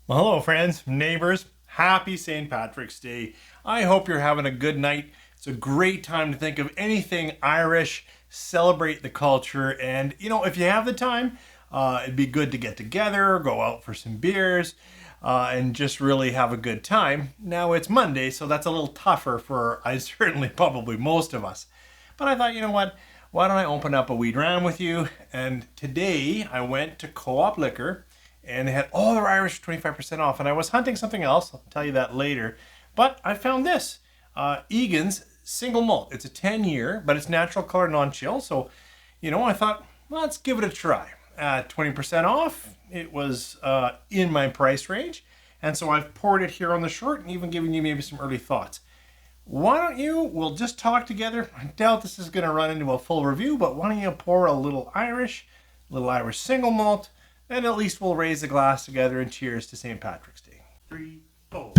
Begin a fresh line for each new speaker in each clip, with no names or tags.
Well, hello, friends, neighbors. Happy St. Patrick's Day. I hope you're having a good night. It's a great time to think of anything Irish, celebrate the culture, and if you have the time, it'd be good to get together, go out for some beers, and just really have a good time. Now it's Monday, so that's a little tougher for I certainly probably most of us. But I thought, you know what? Why don't I open up a wee dram with you? And today I went to Co-op Liquor and they had all their Irish for 25% off. And I was hunting something else. I'll tell you that later. But I found this Egan's single malt. It's a 10-year, but it's natural color, non-chill. So, I thought, well, let's give it a try. 20% off. It was in my price range. And so I've poured it here on the short and even given you maybe some early thoughts. Why don't we'll just talk together. I doubt this is going to run into a full review, but why don't you pour a little Irish single malt, and at least we'll raise the glass together and cheers to St. Patrick's Day. 3, 4.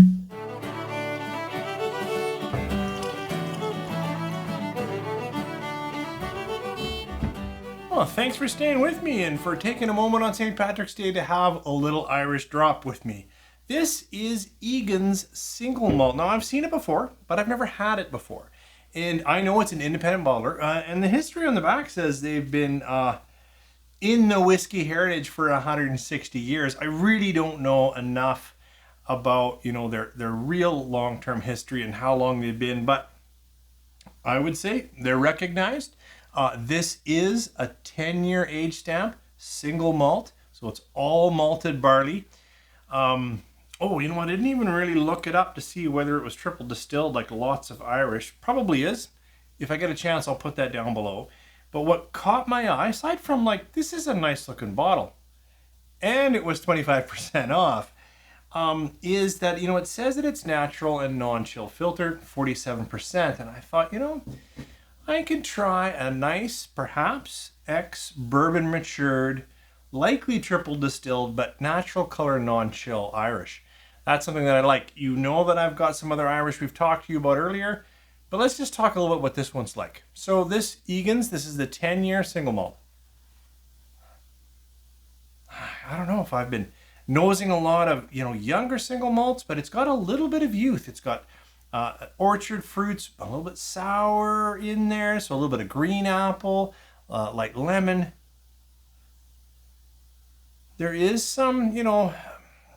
Well, thanks for staying with me and for taking a moment on St. Patrick's Day to have a little Irish drop with me. This is Egan's single malt. Now, I've seen it before, but I've never had it before. And I know it's an independent bottler. And the history on the back says they've been in the whiskey heritage for 160 years. I really don't know enough about, their real long-term history and how long they've been. But I would say they're recognized. This is a 10-year age stamp, single malt. So it's all malted barley. Oh, you know what? I didn't even really look it up to see whether it was triple distilled like lots of Irish. Probably is. If I get a chance, I'll put that down below. But what caught my eye, aside from this is a nice looking bottle, and it was 25% off, is that, it says that it's natural and non-chill filtered, 47%. And I thought, I can try a nice, perhaps ex-bourbon matured, likely triple distilled, but natural color non-chill Irish. That's something that I like. You know that I've got some other Irish we've talked to you about earlier, but let's just talk a little bit what this one's like. So this Egan's, this is the 10-year single malt. I don't know if I've been nosing a lot of, younger single malts, but it's got a little bit of youth. It's got orchard fruits, a little bit sour in there, so a little bit of green apple, like lemon. There is some,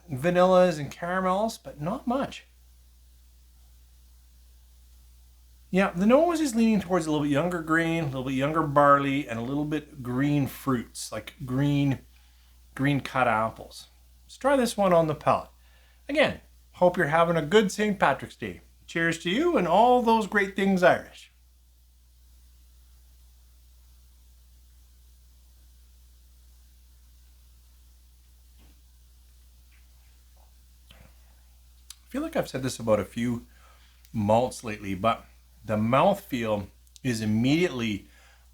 vanillas and caramels, but not much. Yeah, the nose is leaning towards a little bit younger grain, a little bit younger barley, and a little bit green fruits, like green cut apples. Let's try this one on the palate. Again, hope you're having a good St. Patrick's Day. Cheers to you and all those great things Irish. I feel like I've said this about a few malts lately, but the mouthfeel is immediately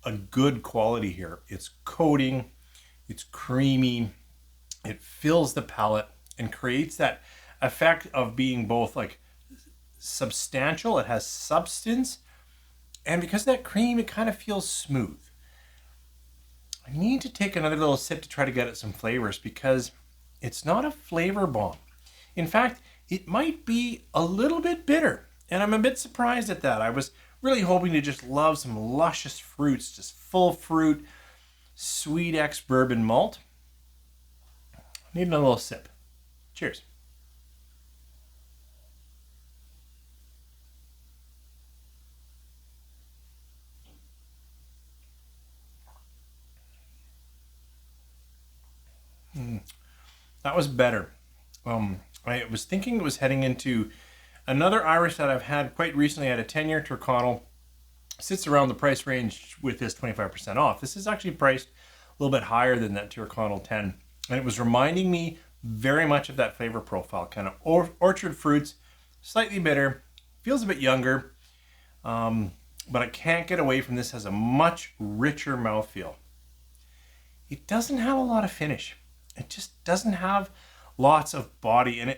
a good quality here. It's coating, it's creamy, it fills the palate and creates that effect of being both substantial, it has substance, and because of that cream, it kind of feels smooth. I need to take another little sip to try to get at some flavors because it's not a flavor bomb. In fact, it might be a little bit bitter, and I'm a bit surprised at that. I was really hoping to just love some luscious fruits, just full fruit, sweet ex-bourbon malt. Need another little sip. Cheers. That was better. I was thinking it was heading into another Irish that I've had quite recently. I had a 10-year Tyrconnell. Sits around the price range with this 25% off. This is actually priced a little bit higher than that Tyrconnell 10. And it was reminding me very much of that flavor profile. Kind of orchard fruits, slightly bitter, feels a bit younger. But I can't get away from this. Has a much richer mouthfeel. It doesn't have a lot of finish. It just doesn't have lots of body, and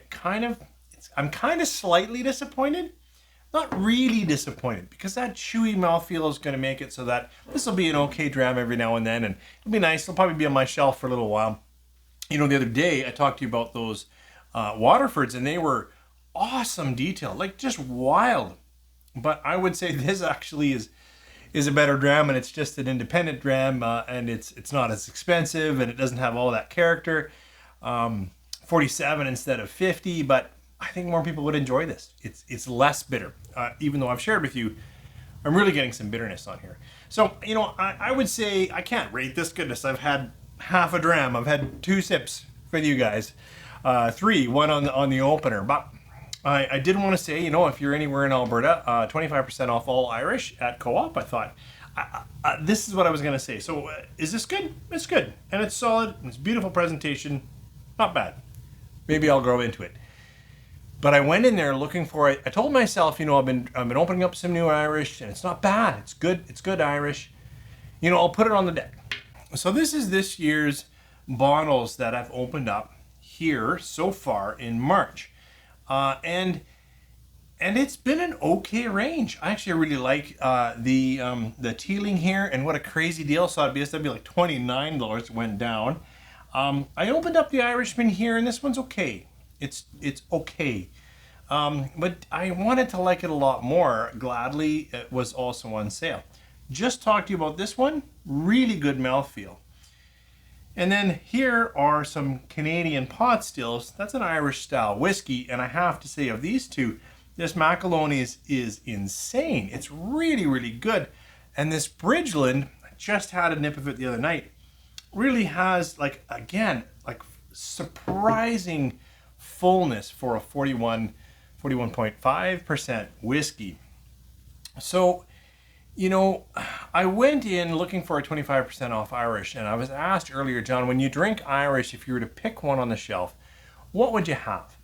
I'm kind of slightly disappointed. Not really disappointed, because that chewy mouthfeel is going to make it so that this will be an okay dram every now and then, and it'll be nice. It'll probably be on my shelf for a little while. The other day I talked to you about those Waterfords, and they were awesome detail, like just wild. But I would say this actually is a better dram, and it's just an independent dram, and it's not as expensive, and it doesn't have all that character. 47 instead of 50, but I think more people would enjoy this. It's less bitter, even though I've shared with you, I'm really getting some bitterness on here. So, you know, I would say I can't rate this goodness. I've had half a dram. I've had 2 sips with you guys. 3, one on the opener. But I did want to say, you know, if you're anywhere in Alberta, 25% off all Irish at Co-op. I thought, this is what I was going to say. So, is this good? It's good. And it's solid. It's beautiful presentation. Not bad. Maybe I'll grow into it. But I went in there looking for it. I told myself, you know, I've been opening up some new Irish, and it's not bad. It's good. It's good Irish. You know, I'll put it on the deck. So this is this year's bottles that I've opened up here so far in March, and it's been an okay range. I actually really like the Teeling here, and what a crazy deal. So at BSW like $29 went down. I opened up the Irishman here, and this one's okay. It's okay. But I wanted to like it a lot more. Gladly, it was also on sale. Just talked to you about this one. Really good mouthfeel. And then here are some Canadian pot stills. That's an Irish style whiskey. And I have to say, of these two, this Macalone is insane. It's really, really good. And this Bridgeland, I just had a nip of it the other night, really has, like, again, like surprising fullness for a 41.5% whiskey. So, you know, I went in looking for a 25% off Irish, and I was asked earlier, John, when you drink Irish, if you were to pick one on the shelf, what would you have?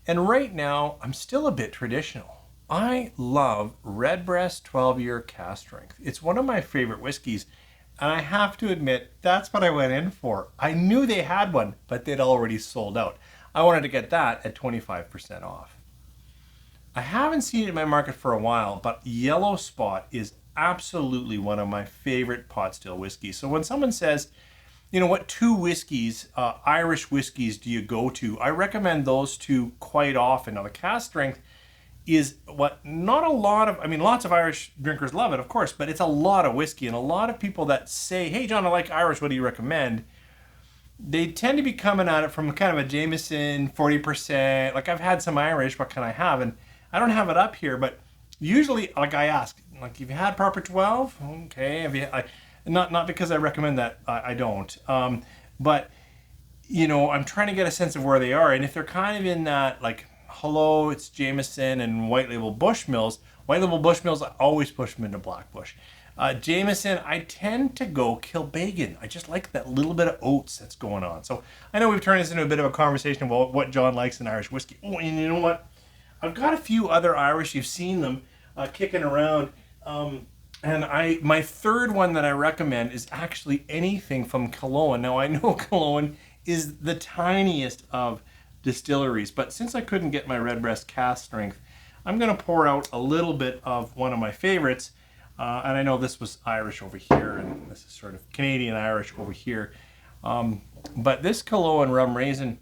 And right now, I'm still a bit traditional. I love Redbreast 12-year cask strength. It's one of my favorite whiskeys, and I have to admit, that's what I went in for. I knew they had one, but they'd already sold out. I wanted to get that at 25% off. I haven't seen it in my market for a while, but Yellow Spot is absolutely one of my favorite pot still whiskeys. So when someone says, you know, what 2 whiskeys, Irish whiskeys do you go to? I recommend those 2 quite often. Now the cask strength is what not a lot of, I mean, lots of Irish drinkers love it, of course, but it's a lot of whiskey. And a lot of people that say, hey, John, I like Irish, what do you recommend? They tend to be coming at it from kind of a Jameson, 40%. Like, I've had some Irish, what can I have? And I don't have it up here, but usually, like, I ask, like, have you had proper 12? Okay. Have you, not because I recommend that, I don't. But, you know, I'm trying to get a sense of where they are. And if they're kind of in that, like, hello, it's Jameson and White Label Bushmills. White Label Bushmills, I always push them into Black Bush. Jameson, I tend to go Kilbeggan. I just like that little bit of oats that's going on. So I know we've turned this into a bit of a conversation about what John likes in Irish whiskey. Oh, and you know what? I've got a few other Irish. You've seen them kicking around. And my third one that I recommend is actually anything from Killowen. Now, I know Killowen is the tiniest of distilleries, but since I couldn't get my Redbreast cask strength, I'm going to pour out a little bit of one of my favorites. And I know this was Irish over here, and this is sort of Canadian Irish over here. But this Killowen rum raisin,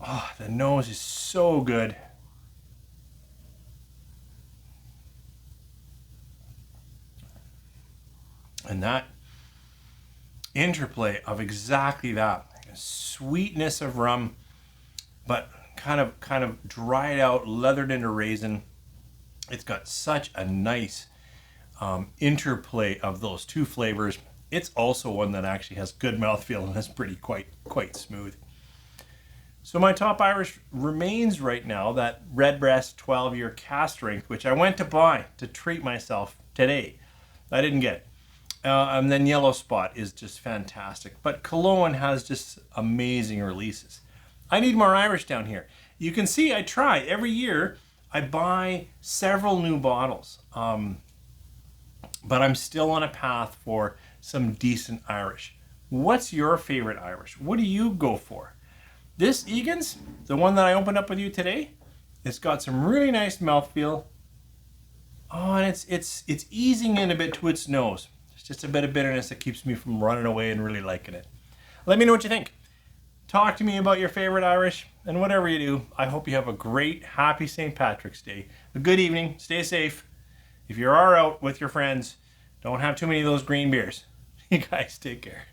oh, the nose is so good. And that interplay of exactly that sweetness of rum, but kind of dried out, leathered into raisin. It's got such a nice interplay of those 2 flavors. It's also one that actually has good mouthfeel and is pretty quite smooth. So my top Irish remains right now that Redbreast 12-year cask strength, which I went to buy to treat myself today. I didn't get. And then Yellow Spot is just fantastic. But Killowen has just amazing releases. I need more Irish down here. You can see I try every year. I buy several new bottles, but I'm still on a path for some decent Irish. What's your favorite Irish? What do you go for? This Egan's, the one that I opened up with you today, it's got some really nice mouthfeel. Oh, and it's easing in a bit to its nose. It's just a bit of bitterness that keeps me from running away and really liking it. Let me know what you think. Talk to me about your favorite Irish. And whatever you do, I hope you have a great, happy St. Patrick's Day. A good evening. Stay safe. If you are out with your friends, don't have too many of those green beers. You guys take care.